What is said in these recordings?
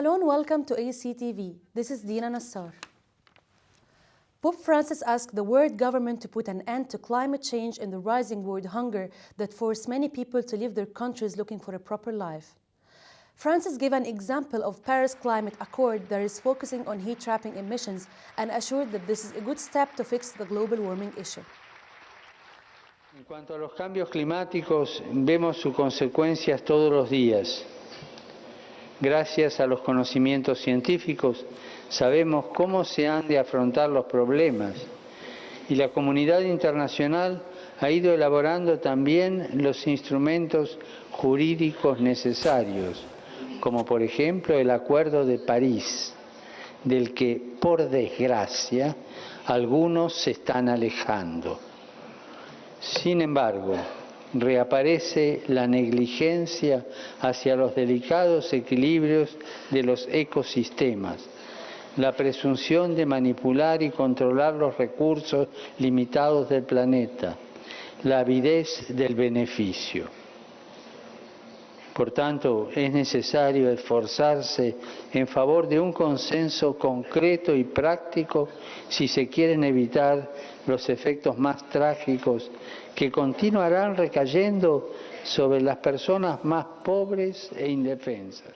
Hello and welcome to AUC TV. This is Dina Nassar. Pope Francis asked the world government to put an end to climate change and the rising world hunger that force many people to leave their countries looking for a proper life. Francis gave an example of Paris Climate Accord that is focusing on heat-trapping emissions and assured that this is a good step to fix the global warming issue. En cuanto a los cambios climáticos, vemos sus consecuencias todos los días. Gracias a los conocimientos científicos, sabemos cómo se han de afrontar los problemas y la comunidad internacional ha ido elaborando también los instrumentos jurídicos necesarios, como por ejemplo el Acuerdo de París, del que, por desgracia, algunos se están alejando. Sin embargo, reaparece la negligencia hacia los delicados equilibrios de los ecosistemas, la presunción de manipular y controlar los recursos limitados del planeta, la avidez del beneficio. Por tanto, es necesario esforzarse en favor de un consenso concreto y práctico si se quieren evitar los efectos más trágicos que continuarán recayendo sobre las personas más pobres e indefensas.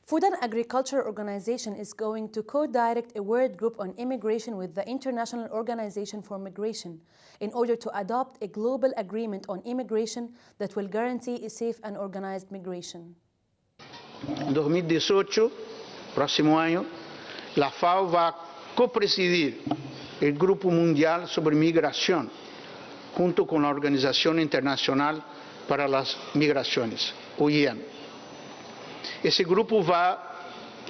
Food and Agriculture Organization is going to co-direct a world group on immigration with the International Organization for Migration in order to adopt a global agreement on immigration that will guarantee a safe and organized migration. En 2018, próximo año, la FAO va a copresidir el Grupo Mundial sobre Migración junto con la Organización Internacional para las Migraciones, OIM. Esse grupo vai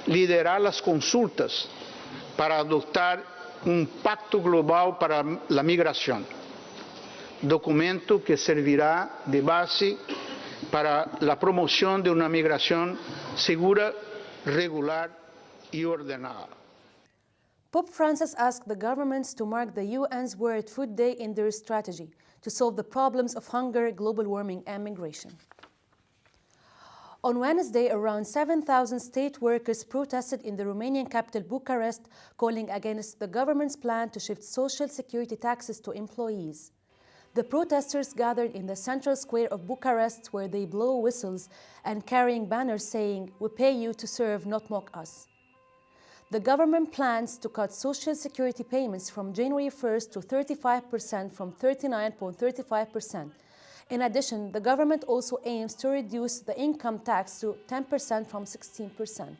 liderar as consultas para adotar pacto global para a migração, documento que servirá de base para a promoção de uma migração segura, regular e ordenada. Pope Francis asked the governments to mark the UN's World Food Day in their strategy to solve the problems of hunger, global warming, and migration. On Wednesday, around 7,000 state workers protested in the Romanian capital Bucharest, calling against the government's plan to shift social security taxes to employees. The protesters gathered in the central square of Bucharest, where they blow whistles and carrying banners saying, "We pay you to serve, not mock us." The government plans to cut social security payments from January 1st to 35% from 39.35%. In addition, the government also aims to reduce the income tax to 10% from 16%.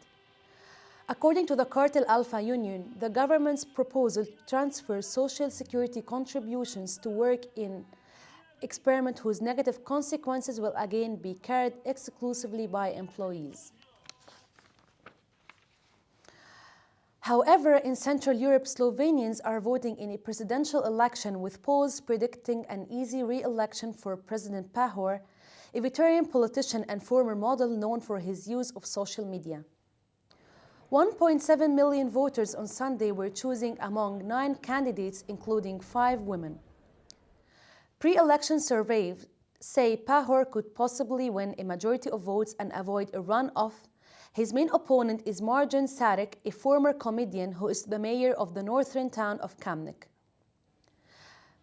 According to the Cartel Alpha Union, the government's proposal transfers social security contributions to work in experiment whose negative consequences will again be carried exclusively by employees. However, in Central Europe, Slovenians are voting in a presidential election with polls predicting an easy re-election for President Pahor, a veteran politician and former model known for his use of social media. 1.7 million voters on Sunday were choosing among 9 candidates, including 5 women. Pre-election surveys say Pahor could possibly win a majority of votes and avoid a runoff. His main opponent is Marjan Saric, a former comedian who is the mayor of the northern town of Kamnik.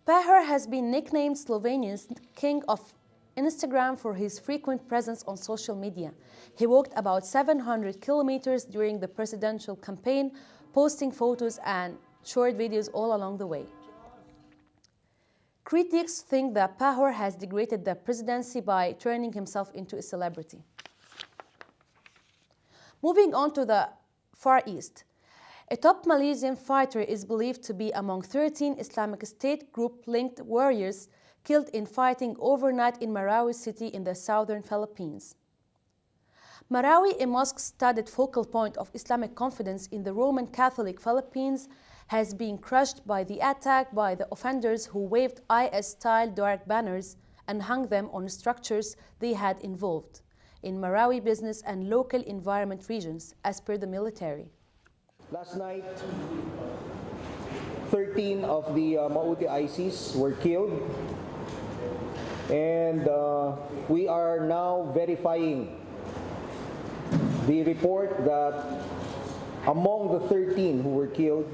Pahor has been nicknamed Slovenia's king of Instagram for his frequent presence on social media. He walked about 700 kilometers during the presidential campaign, posting photos and short videos all along the way. Critics think that Pahor has degraded the presidency by turning himself into a celebrity. Moving on to the Far East, a top Malaysian fighter is believed to be among 13 Islamic State group-linked warriors killed in fighting overnight in Marawi city in the southern Philippines. Marawi, a mosque-studded focal point of Islamic confidence in the Roman Catholic Philippines, has been crushed by the attack by the offenders who waved IS-style dark banners and hung them on structures they had involved in Marawi business and local environment regions, as per the military. Last night, 13 of the Mauti ISIS were killed, and we are now verifying They report that among the 13 who were killed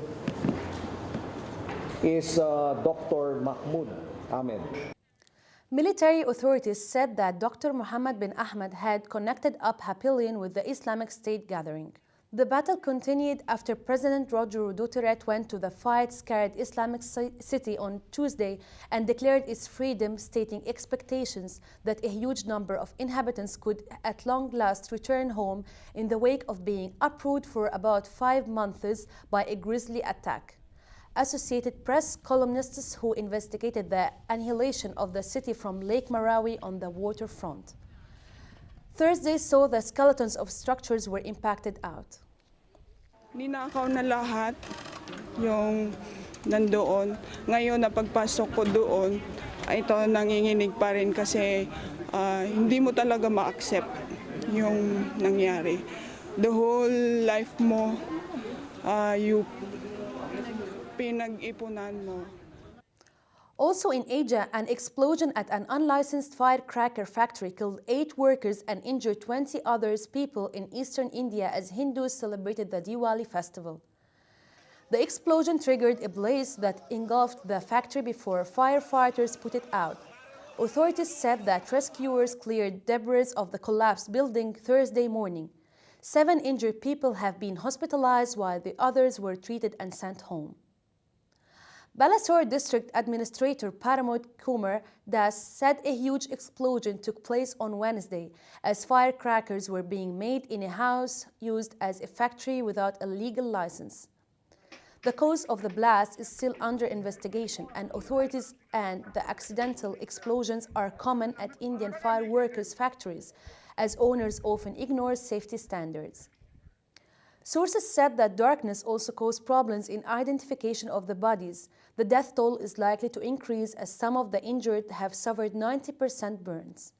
is Dr. Mahmoud Ahmed. Military authorities said that Dr. Mohamed bin Ahmed had connected up happily with the Islamic State gathering. The battle continued after President Rodrigo Duterte went to the fight-scarred Islamic city on Tuesday and declared its freedom, stating expectations that a huge number of inhabitants could at long last return home in the wake of being uprooted for about 5 months by a grisly attack. Associated Press columnists who investigated the annihilation of the city from Lake Marawi on the waterfront Thursday saw the skeletons of structures were impacted out. Ninakaw na lahat yung nandoon. Ngayon na pagpasok ko doon, ito nanginginig pa rin kasi hindi mo talaga ma-accept yung nangyari. The whole life mo, you pinag-ipunan mo. Also in Asia, an explosion at an unlicensed firecracker factory killed 8 workers and injured 20 others people in eastern India as Hindus celebrated the Diwali festival. The explosion triggered a blaze that engulfed the factory before firefighters put it out. Authorities said that rescuers cleared debris of the collapsed building Thursday morning. 7 injured people have been hospitalized while the others were treated and sent home. Balasore District Administrator Paramod Kumar Das said a huge explosion took place on Wednesday as firecrackers were being made in a house used as a factory without a legal license. The cause of the blast is still under investigation, and authorities and the accidental explosions are common at Indian fireworkers' factories, as owners often ignore safety standards. Sources said that darkness also caused problems in identification of the bodies. The death toll is likely to increase as some of the injured have suffered 90% burns.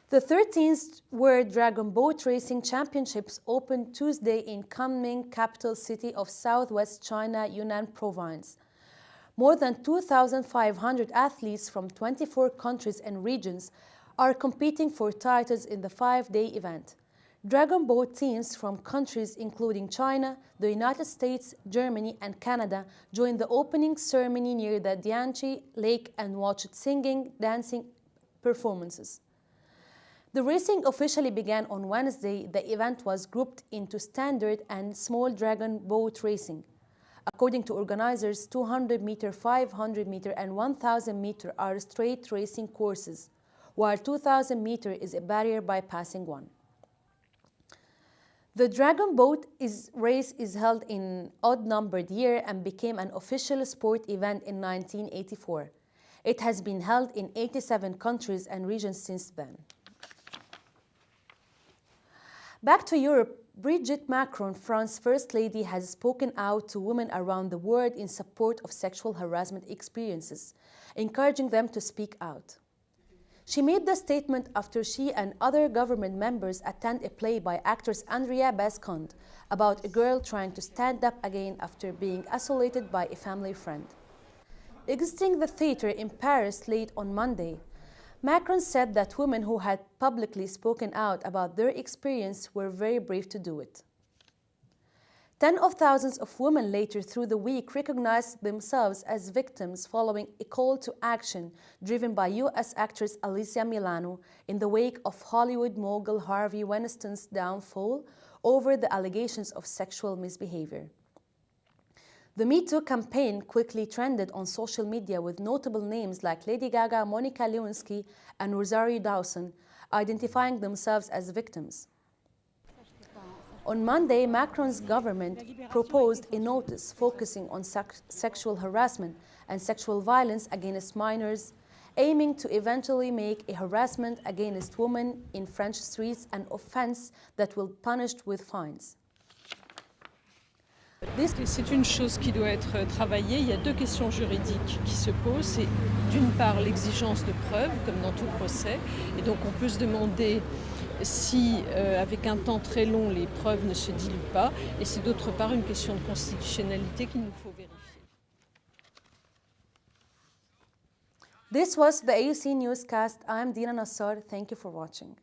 The 13th World Dragon Boat Racing Championships opened Tuesday in Kunming, capital city of southwest China, Yunnan Province. More than 2,500 athletes from 24 countries and regions are competing for titles in the 5-day event. Dragon boat teams from countries including China, the United States, Germany, and Canada joined the opening ceremony near the Dianchi Lake and watched singing, dancing performances. The racing officially began on Wednesday. The event was grouped into standard and small dragon boat racing. According to organizers, 200-meter, 500-meter, and 1,000-meter are straight racing courses, while 2,000-meter is a barrier bypassing one. The Dragon Boat race is held in odd-numbered year and became an official sport event in 1984. It has been held in 87 countries and regions since then. Back to Europe, Brigitte Macron, France's First Lady, has spoken out to women around the world in support of sexual harassment experiences, encouraging them to speak out. She made the statement after she and other government members attend a play by actress Andrea Bascond about a girl trying to stand up again after being assaulted by a family friend. Exiting the theater in Paris late on Monday, Macron said that women who had publicly spoken out about their experience were very brave to do it. Tens of thousands of women later through the week recognized themselves as victims following a call to action driven by U.S. actress Alyssa Milano in the wake of Hollywood mogul Harvey Weinstein's downfall over the allegations of sexual misbehavior. The Me Too campaign quickly trended on social media with notable names like Lady Gaga, Monica Lewinsky, and Rosario Dawson identifying themselves as victims. On Monday, Macron's government proposed a notice focusing on sexual harassment and sexual violence against minors, aiming to eventually make a harassment against women in French streets an offense that will be punished with fines. C'est une chose qui doit être travaillée. Il y a deux questions juridiques qui se posent. C'est d'une part l'exigence de preuves, comme dans tout procès, et donc on peut se demander si, avec un temps très long, les preuves ne se diluent pas, et c'est d'autre part une question de constitutionnalité qu'il nous faut vérifier. This was the AUC newscast. I'm Dina Nassar. Thank you for watching.